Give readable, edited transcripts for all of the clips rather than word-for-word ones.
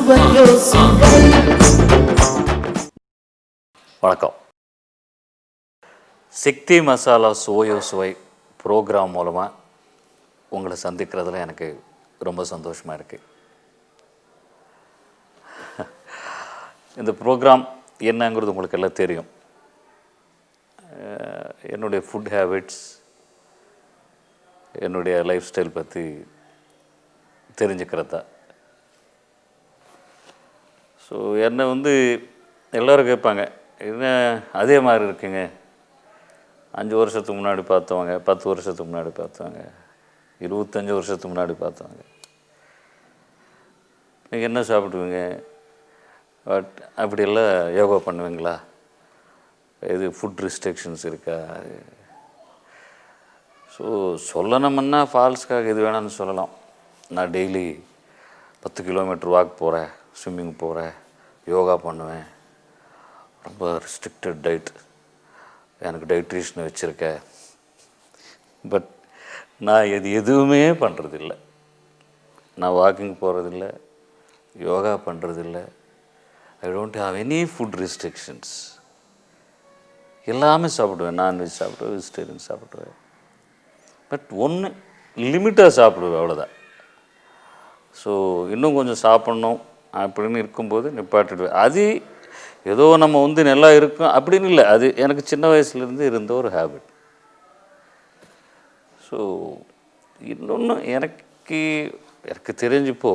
Suvaiyo Suvai. வணக்கம். சக்தி மசாலா சுவையோ சுவை program மூலமாக உங்களை சந்திக்கிறதுல எனக்கு ரொம்ப சந்தோஷமாக இருக்குது. இந்த ப்ரோக்ராம் என்னங்கிறது உங்களுக்கு எல்லாம் தெரியும். என்னுடைய ஃபுட் ஹேபிட்ஸ், என்னுடைய லைஃப் ஸ்டைல் பற்றி தெரிஞ்சுக்கிறதா. ஸோ என்னை எல்லோரும் கேட்பாங்க, என்ன அதே மாதிரி இருக்குங்க, 5 வருஷத்துக்கு முன்னாடி பார்த்தவங்க, 10 வருஷத்துக்கு முன்னாடி பார்த்தவங்க, 25 வருஷத்துக்கு முன்னாடி பார்த்தவங்க, நீங்கள் என்ன சாப்பிடுவீங்க, பட் அப்படியெல்லாம் யோகா பண்ணுவீங்களா, இது ஃபுட் ரெஸ்ட்ரிக்ஷன்ஸ் இருக்கா? ஸோ சொல்லணும்னா ஃபால்ஸ்க்காக இது வேணாம்னு சொல்லலாம். நான் டெய்லி 10 கிலோமீட்டர் வாக் போகிறேன், ஸ்விம்மிங் போகிறேன், யோகா பண்ணுவேன், ரொம்ப ரெஸ்ட்ரிக்டட் டயட், எனக்கு டயட்ரிஷனை வச்சுருக்கேன். பட் நான் எதுவுமே பண்ணுறதில்ல. நான் வாக்கிங் போகிறதில்ல, யோகா பண்ணுறதில்ல. I don't have any food restrictions. எல்லாமே சாப்பிடுவேன். நான்வெஜ் சாப்பிடுவேன், வெஜிடேரியன் சாப்பிடுவேன். பட் ஒன்று லிமிட்டாக சாப்பிடுவேன், அவ்வளோதான். ஸோ இன்னும் கொஞ்சம் சாப்பிட்ணும் அப்படின்னு இருக்கும்போது நிப்பாட்டிடுவேன். அது ஏதோ நம்ம நல்லா இருக்கும் அப்படின்னு இல்லை, அது எனக்கு சின்ன வயசுலேருந்து இருந்த ஒரு ஹேபிட். ஸோ இன்னொன்று எனக்கு தெரிஞ்சுப்போ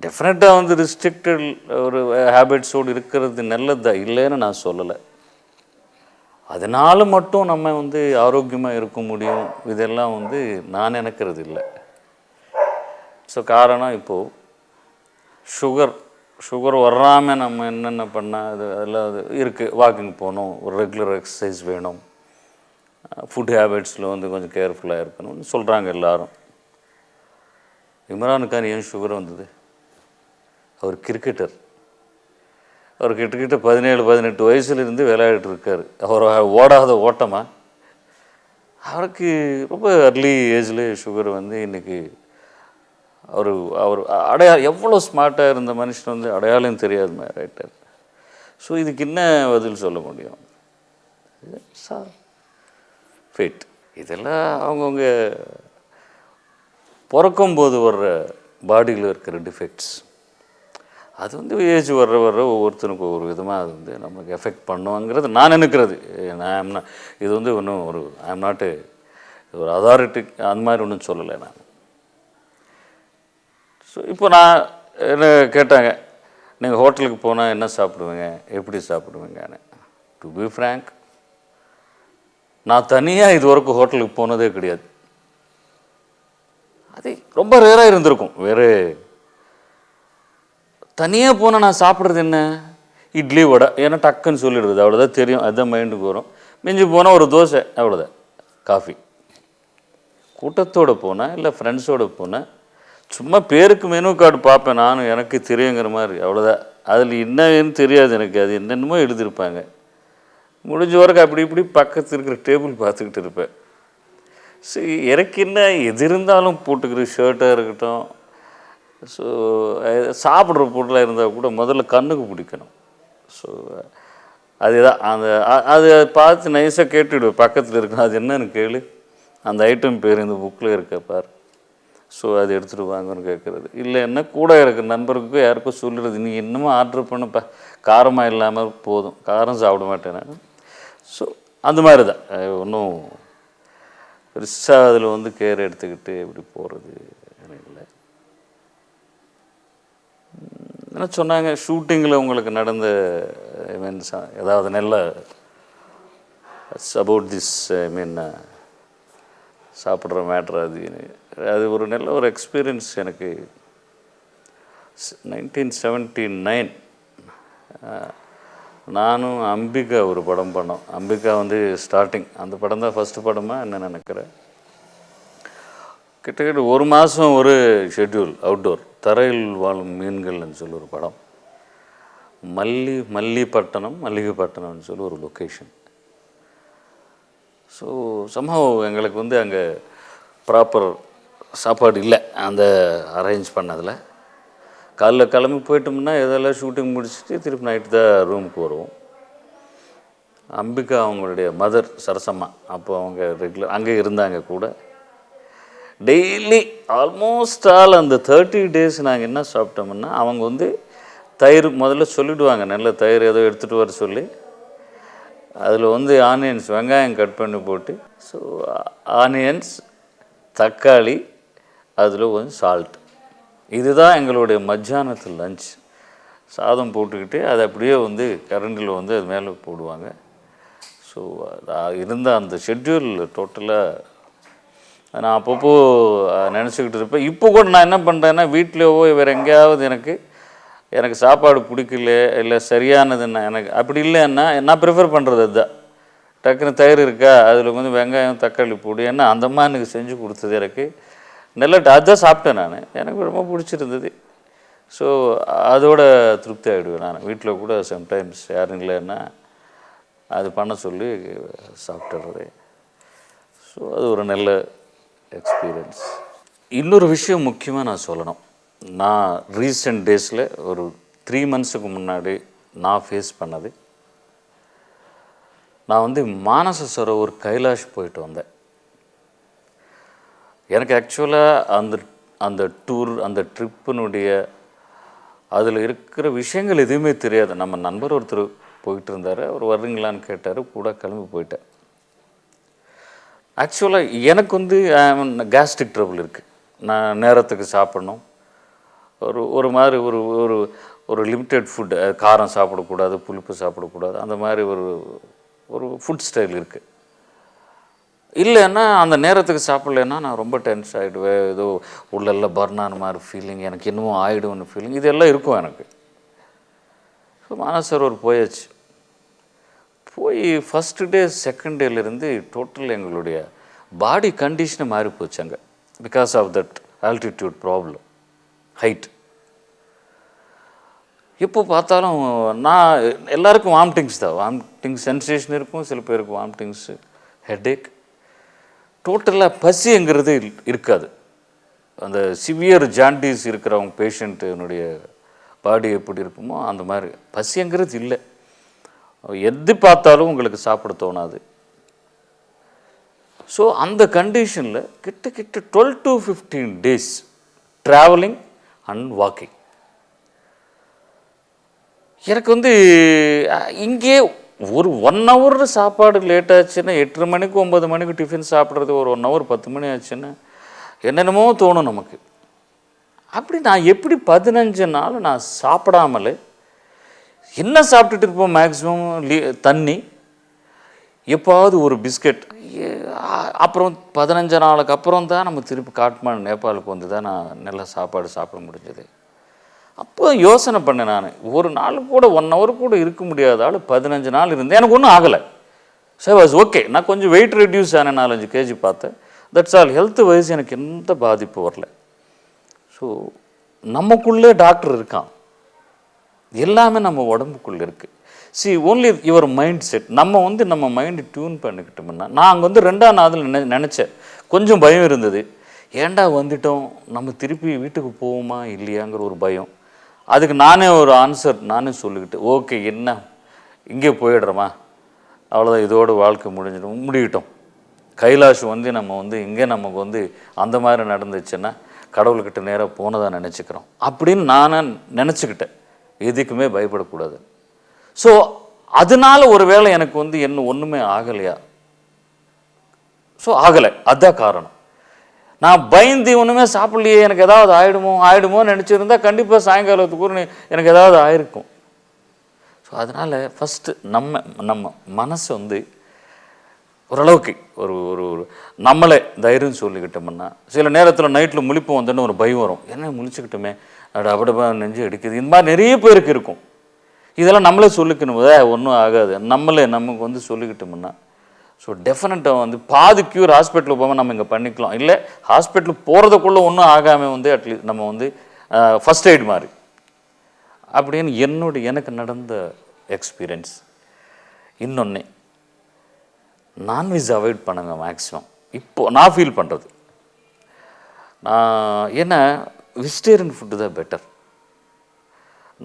டெஃபினட்டாக ரெஸ்ட்ரிக்டட் ஒரு ஹேபிட்ஸோடு இருக்கிறது நல்லது தான், இல்லைன்னு நான் சொல்லலை. அதனால் மட்டும் நம்ம ஆரோக்கியமாக இருக்க முடியும், இதெல்லாம் நான் நினைக்கிறது இல்லை. ஸோ காரணம் இப்போது சுகர் வராமல் நம்ம என்னென்ன பண்ணால் அதெல்லாம் இருக்குது. வாக்கிங் போகணும், ஒரு ரெகுலர் எக்ஸசைஸ் வேணும், ஃபுட் ஹேபிட்ஸில் கொஞ்சம் கேர்ஃபுல்லாக இருக்கணும்னு சொல்கிறாங்க எல்லாரும். இம்ரான் கான் ஏன் சுகர் வந்தது? அவர் கிரிக்கெட்டர். அவர் கிட்டத்தட்ட 17-18 வயசுலேருந்து விளையாடிட்டு இருக்கார். அவர் ஓடாத ஓட்டமாக அவருக்கு ரொம்ப அர்லி ஏஜில் சுகர் இன்றைக்கி அவர் அடையாளம் எவ்வளோ ஸ்மார்ட்டாக இருந்த மனுஷன் அடையாளம் தெரியாதுமா ரைட்டர். ஸோ இதுக்கு என்ன பதில் சொல்ல முடியும்? Sir fate. இதெல்லாம் அவங்கவுங்க பிறக்கும்போது வர்ற பாடியில் இருக்கிற டிஃபெக்ட்ஸ். அது ஏஜ் வர்ற ஒவ்வொருத்தருக்கும் ஒவ்வொரு விதமாக அது நமக்கு எஃபெக்ட் பண்ணுவாங்கிறது நான் நினைக்கிறது. இது ஒன்றும் ஐ எம் நாட்டு ஒரு அதாரிட்டி அந்த மாதிரி ஒன்றும் சொல்லலை நான். ஸோ இப்போ நான் என்ன கேட்டாங்க, நீங்கள் ஹோட்டலுக்கு போனால் என்ன சாப்பிடுவீங்க, எப்படி சாப்பிடுவீங்கன்னு. டு பி ஃப்ரேங்க், நான் தனியாக இது வரைக்கும் ஹோட்டலுக்கு போனதே கிடையாது. அது ரொம்ப ரேராக இருந்திருக்கும். வேறு தனியாக போனால் நான் சாப்பிட்றது என்ன, இட்லி வடை, ஏன்னா டக்குன்னு சொல்லிடுறது, அவ்வளோதான் தெரியும், அதுதான் மைண்டுக்கு வரும். மிஞ்சி போனால் ஒரு தோசை, அவ்வளோதான். காஃபி. கூட்டத்தோடு போனேன் இல்லை ஃப்ரெண்ட்ஸோடு போனேன், சும்மா பேருக்கு மெனு கார்டு பார்ப்பேன், நானும் எனக்கு தெரியுங்கிற மாதிரி, அவ்வளோதான். அதில் என்னன்னு தெரியாது எனக்கு, அது என்னென்னமோ எழுதியிருப்பாங்க. முடிஞ்ச வரைக்கும் அப்படி இப்படி பக்கத்தில் இருக்கிற டேபிள் பார்த்துக்கிட்டு இருப்பேன். சரி, எனக்கு என்ன எது இருந்தாலும் போட்டுக்கிற ஷர்ட்டாக இருக்கட்டும், ஸோ சாப்பிட்ற பொருளாக இருந்தால் கூட முதல்ல கண்ணுக்கு பிடிக்கணும். ஸோ அதுதான் அதை பார்த்து நைஸாக கேட்டுவிடுவேன், பக்கத்தில் இருக்கணும், அது என்னன்னு கேளு, அந்த ஐட்டம் பேர் இந்த புக்கில் இருக்க பார், ஸோ அது எடுத்துகிட்டு வாங்கன்னு கேட்குறது. இல்லை என்ன கூட இருக்கிற நண்பருக்கும் யாருக்கும் சொல்லுறது, நீ இன்னமும் ஆர்டர் பண்ணப்பா, காரமாக இல்லாமல் போதும், காரம் சாப்பிட மாட்டேன் நான். ஸோ அந்த மாதிரி தான், ஒன்றும் பெருசாக அதில் கேர் எடுத்துக்கிட்டு எப்படி போகிறது இல்லை. என்ன சொன்னாங்க, ஷூட்டிங்கில் உங்களுக்கு நடந்த மீன்ஸ் ஏதாவது நல்ல அபவுட் திஸ் சாப்பிட்ற மேட்ரு, அது ஒரு நல்ல ஒரு எக்ஸ்பீரியன்ஸ் எனக்கு. 1979 நானும் அம்பிகா ஒரு படம் பண்ணோம். அம்பிகா ஸ்டார்டிங் அந்த படம் தான் ஃபஸ்ட்டு படமாக என்ன நினைக்கிறேன். கிட்டத்தட்ட ஒரு மாதம் ஒரு ஷெட்யூல், அவுட்டோர், தரையில் வாழும் மீன்கள்னு சொல்லி ஒரு படம். மல்லிகைப்பட்டினம்னு சொல்லி ஒரு லொக்கேஷன். ஸோ சம்ஹவ் எங்களுக்கு அங்கே ப்ராப்பர் சாப்பாடு இல்லை அந்த அரேஞ்ச் பண்ணதில். காலைல கிளம்பி போயிட்டோம்னா எதெல்லாம் ஷூட்டிங் முடிச்சுட்டு திருப்பி நைட்டு தான் ரூமுக்கு வருவோம். அம்பிகா அவங்களுடைய மதர் சரசம்மா, அப்போ அவங்க ரெகுலர் அங்கே இருந்தாங்க கூட. டெய்லி ஆல்மோஸ்ட் ஆல் அந்த 30 days நாங்கள் என்ன சாப்பிட்டோம்னா, அவங்க வந்து தயிர் முதல்ல சொல்லிவிடுவாங்க, நல்ல தயிர் ஏதோ எடுத்துகிட்டு வர சொல்லி, அதில் வந்து ஆனியன்ஸ் வெங்காயம் கட் பண்ணி போட்டு, ஸோ ஆனியன்ஸ் தக்காளி அதில் கொஞ்சம் சால்ட், இதுதான் எங்களுடைய மத்தியானத்தில் லஞ்ச். சாதம் போட்டுக்கிட்டு அதை அப்படியே வந்து கரண்டில் வந்து அது மேலே போடுவாங்க. ஸோ இருந்த அந்த ஷெட்யூல் டோட்டலாக நான் அப்பப்போ நினச்சிக்கிட்டு இருப்பேன். இப்போ கூட நான் என்ன பண்ணுறேன்னா, வீட்டிலேயோ வேறு எங்கேயாவது எனக்கு சாப்பாடு பிடிக்கல, இல்லை சரியானதுன்னா, எனக்கு அப்படி இல்லைன்னா நான் ப்ரிஃபர் பண்ணுறது அதுதான். டக்குன்னு தயிர் இருக்கா, அதில் வந்து வெங்காயம் தக்காளி போடு, ஏன்னா அந்த மாதிரி எனக்கு செஞ்சு கொடுத்தது எனக்கு நல்ல அதுதான் சாப்பிட்டேன் நான், எனக்கு ரொம்ப பிடிச்சிருந்தது. ஸோ அதோட திருப்தி ஆகிடுவேன் நான். வீட்டில் கூட சம்டைம்ஸ் யாரும் இல்லைன்னா அது பண்ண சொல்லி சாப்பிட்டுறது. ஸோ அது ஒரு நல்ல எக்ஸ்பீரியன்ஸ். இன்னொரு விஷயம் முக்கியமாக நான் சொல்லணும். நான் ரீசெண்ட் டேஸில் ஒரு 3 months முன்னாடி நான் ஃபேஸ் பண்ணது, நான் வந்து மானச சரோவர் கைலாஷ் போயிட்டு வந்தேன். எனக்கு ஆக்சுவலாக அந்த டூர், அந்த ட்ரிப்பினுடைய அதில் இருக்கிற விஷயங்கள் எதுவுமே தெரியாது. நம்ம நண்பர் ஒருத்தர் போயிட்டு இருந்தார், அவர் வர்றீங்களான்னு கேட்டார், கூட கிளம்பி போயிட்டேன். ஆக்சுவலாக எனக்கு வந்து கேஸ்ட்ரிக் ட்ரபிள் இருக்குது. நான் நேரத்துக்கு சாப்பிட்ணும், ஒரு மாதிரி ஒரு லிமிட்டட் ஃபுட், காரம் சாப்பிடக்கூடாது, புளிப்பு சாப்பிடக்கூடாது, அந்த மாதிரி ஒரு ஃபுட் ஸ்டைல் இருக்குது. இல்லைன்னா அந்த நேரத்துக்கு சாப்பிட்லன்னா நான் ரொம்ப டென்ஷன் ஆகிடுவேன், ஏதோ உள்ளெல்லாம் பர்னான மாதிரி ஃபீலிங், எனக்கு இன்னமும் ஆகிடும்னு ஃபீலிங், இதெல்லாம் இருக்கும் எனக்கு. ஸோ மானசரோவர் போயாச்சு. போய் ஃபஸ்ட்டு டே செகண்ட் டேலேருந்து டோட்டல் எங்களுடைய பாடி கண்டிஷனை மாறி போச்சாங்க. Because of that altitude problem, height. எப்போ பார்த்தாலும் நான் எல்லாருக்கும் வாமிட்டிங்ஸ் தான், வாமிட்டிங் சென்சேஷன் இருக்கும், சில பேருக்கு வாமிட்டிங்ஸு, ஹெட்டேக். டோட்டலாக பசிங்கிறது இருக்காது. அந்த சிவியர் ஜாண்டிஸ் இருக்கிறவங்க பேஷண்ட்டுனுடைய பாடி எப்படி இருக்குமோ அந்த மாதிரி பசிங்கிறது இல்லை. எது பார்த்தாலும் உங்களுக்கு சாப்பிட தோணாது. ஸோ அந்த கண்டிஷனில் கிட்ட 12 to 15 days travelling and walking. எனக்கு வந்து இங்கே ஒரு 1 hour சாப்பாடு லேட் ஆச்சுன்னா, 8:30 மணிக்கு 9 மணிக்கு டிஃபன் சாப்பிட்றது, ஒரு 1 hour 10 மணி ஆச்சுன்னா என்னென்னமோ தோணும் நமக்கு. அப்படி நான் எப்படி 15 நாள் நான் சாப்பிடாமலே என்ன சாப்பிட்டுட்டு இருப்போம், மேக்ஸிமம் தண்ணி, எப்பாவது ஒரு பிஸ்கட். அப்புறம் 15 நாளுக்கு அப்புறம் தான் நம்ம திருப்பி காட்மாண்டு நேபாளுக்கு வந்து தான் நான் நல்ல சாப்பாடு சாப்பிட முடிஞ்சது. அப்போ யோசனை பண்ணேன் நான், ஒரு நாள் கூட 1 hour கூட இருக்க முடியாத 15 நாள் இருந்தேன், எனக்கு ஒன்றும் ஆகலை. So was okay. நான் கொஞ்சம் வெயிட் ரெடியூஸ் ஆனேன், 4-5 kg பார்த்தேன். That's all. ஹெல்த் வைஸ் எனக்கு எந்த பாதிப்பு வரல. ஸோ நமக்குள்ளே டாக்டர் இருக்கான், எல்லாமே நம்ம உடம்புக்குள்ளே இருக்குது. Only your mind set. நம்ம வந்து நம்ம மைண்டு டியூன் பண்ணிக்கிட்டோம்னா, நான் அங்கே வந்து 2ஆம் நாளில் நினச்சேன், கொஞ்சம் பயம் இருந்தது, ஏண்டா வந்துட்டோம், நம்ம திருப்பி வீட்டுக்கு போவோமா இல்லையாங்கிற ஒரு பயம். அதுக்கு நானே ஒரு ஆன்சர் நானே சொல்லிக்கிட்டு, ஓகே என்ன இங்கே போயிடுறோமா, அவ்வளோதான், இதோட வாழ்க்கை முடியட்டும். கைலாஷ் வந்து நம்ம வந்து இங்கே நமக்கு வந்து அந்த மாதிரி நடந்துச்சுன்னா கடவுள்கிட்ட நேராக போனதாக நினச்சிக்கிறோம் அப்படின்னு நானே நினச்சிக்கிட்டேன். எதுக்குமே பயப்படக்கூடாது. ஸோ அதனால ஒரு வேளை எனக்கு வந்து என்ன ஒன்றுமே ஆகலையா? ஸோ ஆகலை, அதுதான் காரணம். நான் பயந்து ஒன்றுமே சாப்பிட்லையே, எனக்கு ஏதாவது ஆகிடுமோன்னு நினச்சிருந்தா கண்டிப்பாக சாயங்காலத்துக்கு எனக்கு ஏதாவது ஆயிருக்கும். ஸோ அதனால் ஃபஸ்ட்டு நம்ம மனசை வந்து ஓரளவுக்கு ஒரு நம்மளே தைரியம் சொல்லிக்கிட்டோம்னா, சில நேரத்தில் நைட்டில் முழிப்பு வந்தோன்னு ஒரு பயம் வரும், என்ன முழிச்சுக்கிட்டோமே, அப்படிப்பா நெஞ்சு அடிக்குது, இந்த மாதிரி நிறைய பேருக்கு இருக்கும். இதெல்லாம் நம்மளே சொல்லிக்கணும், ஒன்றும் ஆகாது, நமக்கு வந்து சொல்லிக்கிட்டோம்னா ஸோ டெஃபினட்டாக வந்து பாதி க்யூர் ஹாஸ்பிட்டலுக்கு போகாமல் நம்ம இங்கே பண்ணிக்கலாம். இல்லை ஹாஸ்பிட்டலுக்கு போகிறதுக்குள்ளே ஒன்றும் ஆகாமல் வந்து அட்லீஸ்ட் நம்ம வந்து ஃபஸ்ட் எய்ட் மாதிரி அப்படின்னு எனக்கு நடந்த எக்ஸ்பீரியன்ஸ். இன்னொன்று, நான்வெஜ் அவாய்ட் பண்ணுங்க மேக்ஸிமம். இப்போது நான் ஃபீல் பண்ணுறது, ஏன்னா வெஜிடேரியன் ஃபுட்டு தான் பெட்டர்.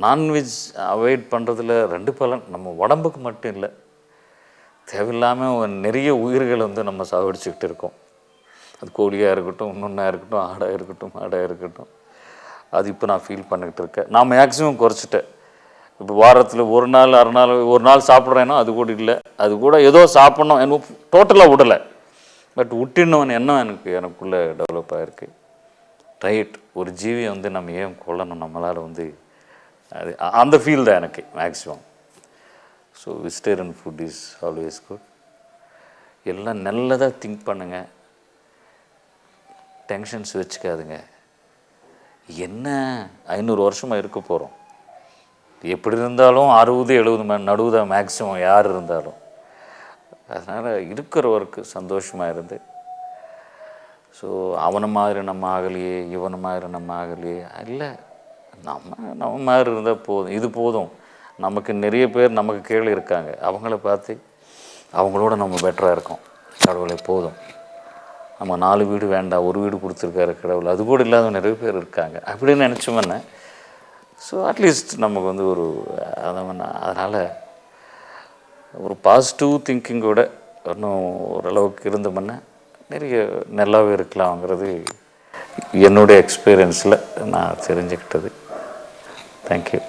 நான்வெஜ் அவாய்ட் பண்ணுறதுல 2 பலன். நம்ம உடம்புக்கு மட்டும் இல்லை, தேவையில்லாமல் நிறைய உயிர்கள் வந்து நம்ம சாவடிச்சுக்கிட்டு இருக்கோம். அது கோழியாக இருக்கட்டும், இன்னொன்றா இருக்கட்டும், ஆடாக இருக்கட்டும், மாடாக இருக்கட்டும். அது இப்போ நான் ஃபீல் பண்ணிக்கிட்டு இருக்கேன். நான் மேக்ஸிமம் குறைச்சிட்டேன். இப்போ வாரத்தில் ஒரு நாள் அரை நாள் ஒரு நாள் சாப்பிட்றேன்னா அது கூட இல்லை, அது கூட ஏதோ சாப்பிட்ணும் எனக்கு டோட்டலாக விடலை, பட் விட்டுணுன்னு எண்ணம் எனக்குள்ளே டெவலப் ஆகிருக்கு. ரைட், ஒரு ஜீவியை வந்து நம்ம ஏன் கொல்லணும், நம்மளால் வந்து அது அந்த ஃபீல் தான் எனக்கு maximum. So vegetarian food is always good. எல்லாம் நல்லதாக திங்க் பண்ணுங்கள், டென்ஷன்ஸ் வச்சுக்காதுங்க. என்ன 500 வருஷமாக இருக்க போகிறோம், எப்படி இருந்தாலும் 60-70 நடுவுதான் மேக்ஸிமம் யார் இருந்தாலும். அதனால் இருக்கிற ஒர்க்கு சந்தோஷமாக இருந்து, ஸோ அவனை மாதிரி நம்ம ஆகலையே, இவனை மாதிரி நம்ம ஆகலையே, இல்லை நம்ம மாதிரி இருந்தால் போதும், இது போதும். நமக்கு நிறைய பேர் நமக்கு கீழே இருக்காங்க, அவங்கள பார்த்து அவங்களோட நம்ம பெட்டராக இருக்கோம். கடவுளை போதும், நம்ம 4 வீடு வேண்டாம், ஒரு வீடு கொடுத்துருக்காரு கடவுள், அது கூட இல்லாத நிறைய பேர் இருக்காங்க அப்படின்னு நினச்சோம்னா, ஸோ அட்லீஸ்ட் நமக்கு வந்து ஒரு அதனால் ஒரு பாசிட்டிவ் திங்கிங்கோட இன்னும் ஓரளவுக்கு இருந்தோம்னா நிறைய நல்லாவே இருக்கலாம்ங்கிறது என்னுடைய எக்ஸ்பீரியன்ஸில் நான் தெரிஞ்சுக்கிட்டது. தேங்க்யூ.